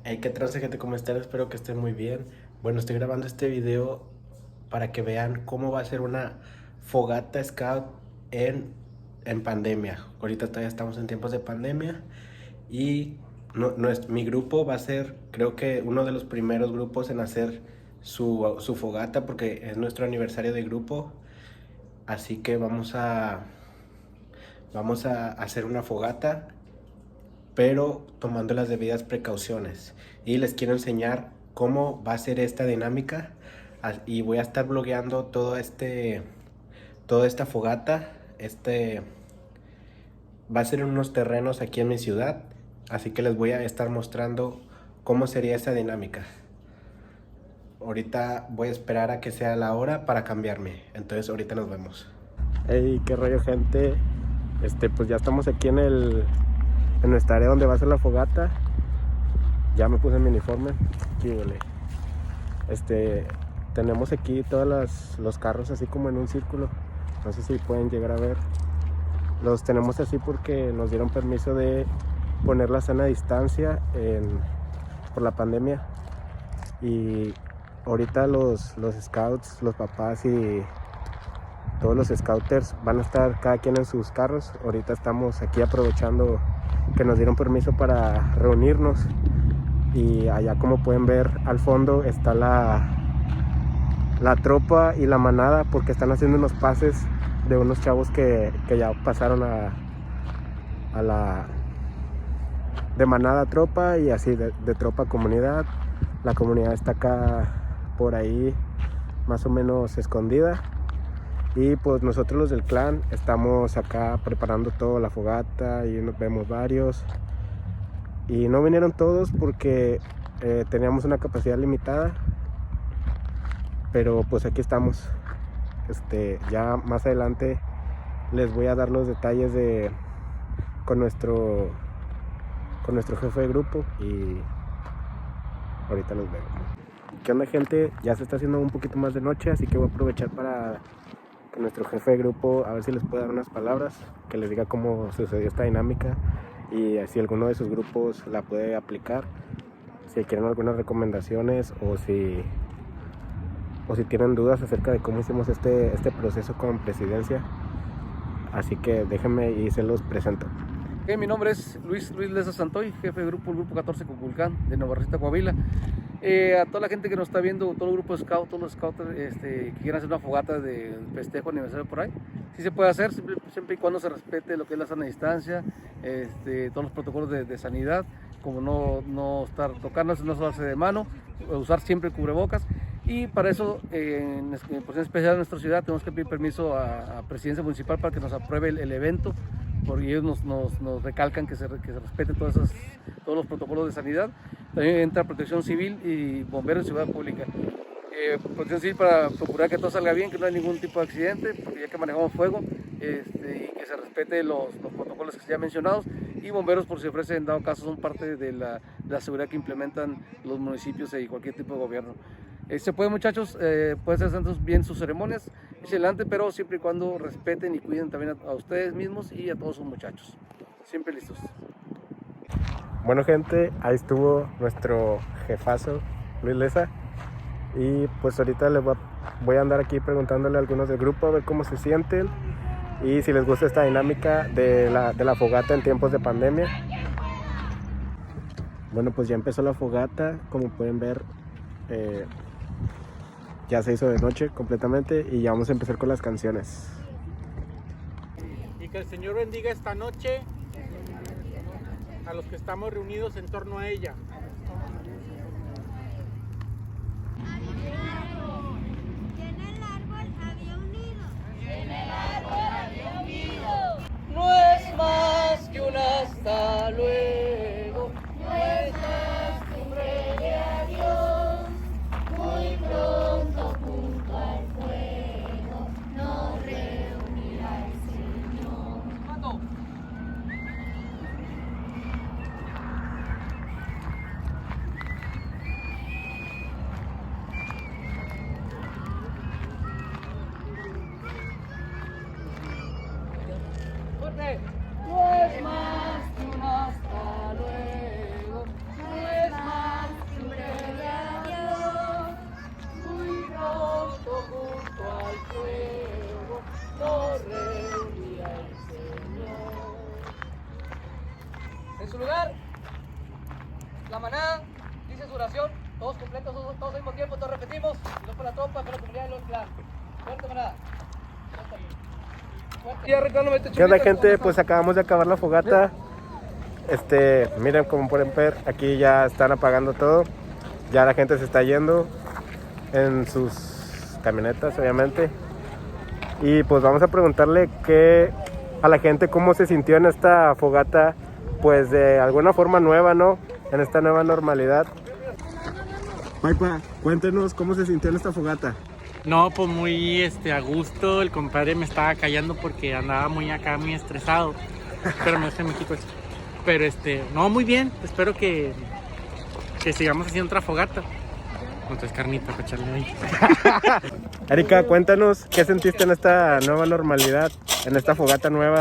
Hey, ¿qué trance, gente? ¿Cómo están? Espero que estén muy bien. Bueno, estoy grabando este video para que vean cómo va a ser una fogata scout en, en pandemia. Ahorita todavía estamos en tiempos de pandemia y mi grupo va a ser, creo que uno de los primeros grupos en hacer su fogata porque es nuestro aniversario de grupo. Así que vamos a hacer una fogata, pero tomando las debidas precauciones. Y les quiero enseñar cómo va a ser esta dinámica. Y voy a estar blogueando toda esta fogata. Va a ser en unos terrenos aquí en mi ciudad. Así que les voy a estar mostrando cómo sería esa dinámica. Ahorita voy a esperar a que sea la hora para cambiarme. Entonces ahorita nos vemos. Hey, qué rollo, gente. Pues ya estamos aquí en nuestra área donde va a ser la fogata. Ya me puse mi uniforme. Aquí, huele. Tenemos aquí todos los carros así como en un círculo. No sé si pueden llegar a ver. Los tenemos así porque nos dieron permiso de poner la sana distancia por la pandemia. Y ahorita los scouts, los papás y todos los scouters van a estar cada quien en sus carros. Ahorita estamos aquí aprovechando que nos dieron permiso para reunirnos. Y allá, como pueden ver al fondo, está la tropa y la manada, porque están haciendo unos pases de unos chavos que ya pasaron a la de manada a tropa, y así de tropa a comunidad. La comunidad está acá por ahí más o menos escondida, y pues nosotros los del clan estamos acá preparando toda la fogata y nos vemos varios. Y no vinieron todos porque teníamos una capacidad limitada, pero pues aquí estamos. Ya más adelante les voy a dar los detalles con nuestro jefe de grupo, y ahorita los veo. ¿Qué onda, gente? Ya se está haciendo un poquito más de noche, así que voy a aprovechar para que nuestro jefe de grupo, a ver si les puede dar unas palabras, que les diga cómo sucedió esta dinámica y si alguno de sus grupos la puede aplicar, si quieren algunas recomendaciones o si tienen dudas acerca de cómo hicimos este proceso con presidencia. Así que déjenme y se los presento. Mi nombre es Luis Leza Santoy, jefe de grupo, el grupo 14 Cuculcán de Nueva Rosita, Coahuila. A toda la gente que nos está viendo, todo el grupo de scout, todos los scouts que quieran hacer una fogata de festejo aniversario por ahí, sí se puede hacer, siempre y cuando se respete lo que es la sana distancia, todos los protocolos de sanidad, como no estar tocándose, no darse de mano, usar siempre cubrebocas. Y para eso, en posición especial en nuestra ciudad, tenemos que pedir permiso a Presidencia Municipal para que nos apruebe el evento, porque ellos nos recalcan que se respeten todos los protocolos de sanidad. También entra Protección Civil y Bomberos de Ciudad Pública. Protección Civil para procurar que todo salga bien, que no haya ningún tipo de accidente, porque ya que manejamos fuego, y que se respete los protocolos que ya mencionados. Y bomberos, por si ofrecen, en dado caso, son parte de la seguridad que implementan los municipios y cualquier tipo de gobierno. Se puede, muchachos, pueden hacer bien sus ceremonias, excelente, pero siempre y cuando respeten y cuiden también a ustedes mismos y a todos sus muchachos. Siempre listos. Bueno, gente, ahí estuvo nuestro jefazo, Luis Leza. Y pues ahorita voy a andar aquí preguntándole a algunos del grupo a ver cómo se sienten y si les gusta esta dinámica de la fogata en tiempos de pandemia. Bueno, pues ya empezó la fogata, como pueden ver. Ya se hizo de noche completamente y ya vamos a empezar con las canciones. Y que el Señor bendiga esta noche a los que estamos reunidos en torno a ella. No es más que un hasta luego, no es más que un breve adiós. Muy pronto junto al fuego nos reunirá el Señor. No es más que un La manada dice su oración, todos completos, todos al mismo tiempo, todos repetimos. Y no por la tropa, por la comunidad y los clan. Fuerte, manada. ¿Qué onda, gente? Pues acabamos de acabar la fogata. Miren, como pueden ver, aquí ya están apagando todo. Ya la gente se está yendo en sus camionetas, obviamente. Y pues vamos a preguntarle a la gente cómo se sintió en esta fogata, pues de alguna forma nueva, ¿no? En esta nueva normalidad. Paipa, cuéntenos cómo se sintió en esta fogata. No, pues muy a gusto. El compadre me estaba callando porque andaba muy estresado. Pero me dejé México. Pero no, muy bien. Espero que sigamos haciendo otra fogata. Entonces carnita para echarle hoy. Erika, cuéntanos qué sentiste en esta nueva normalidad, en esta fogata nueva.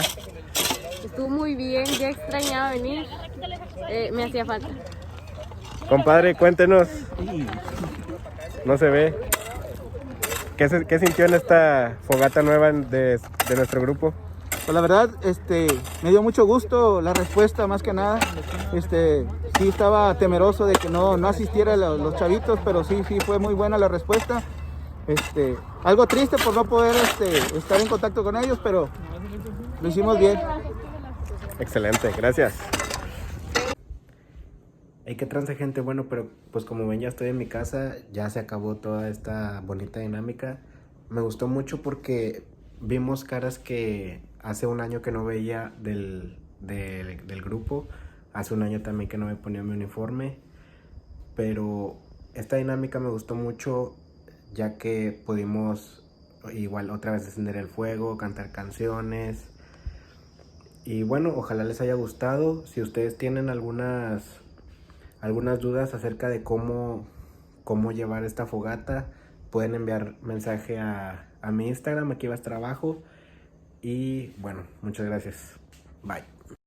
Estuvo muy bien, ya extrañaba venir, me hacía falta. Compadre, cuéntenos. No se ve. ¿Qué sintió en esta fogata nueva de nuestro grupo? Pues la verdad, me dio mucho gusto la respuesta, más que nada. Sí estaba temeroso de que no asistiera los chavitos, pero sí fue muy buena la respuesta. Algo triste por no poder estar en contacto con ellos, pero lo hicimos bien. Excelente, gracias. Hey, qué trance, gente. Bueno, pero pues como ven, ya estoy en mi casa, ya se acabó toda esta bonita dinámica. Me gustó mucho porque vimos caras que hace un año que no veía del grupo. Hace un año también que no me ponía mi uniforme. Pero esta dinámica me gustó mucho, ya que pudimos igual otra vez encender el fuego, cantar canciones. Y bueno, ojalá les haya gustado. Si ustedes tienen algunas dudas acerca de cómo llevar esta fogata, pueden enviar mensaje a mi Instagram, aquí va a estar abajo. Y bueno, muchas gracias. Bye.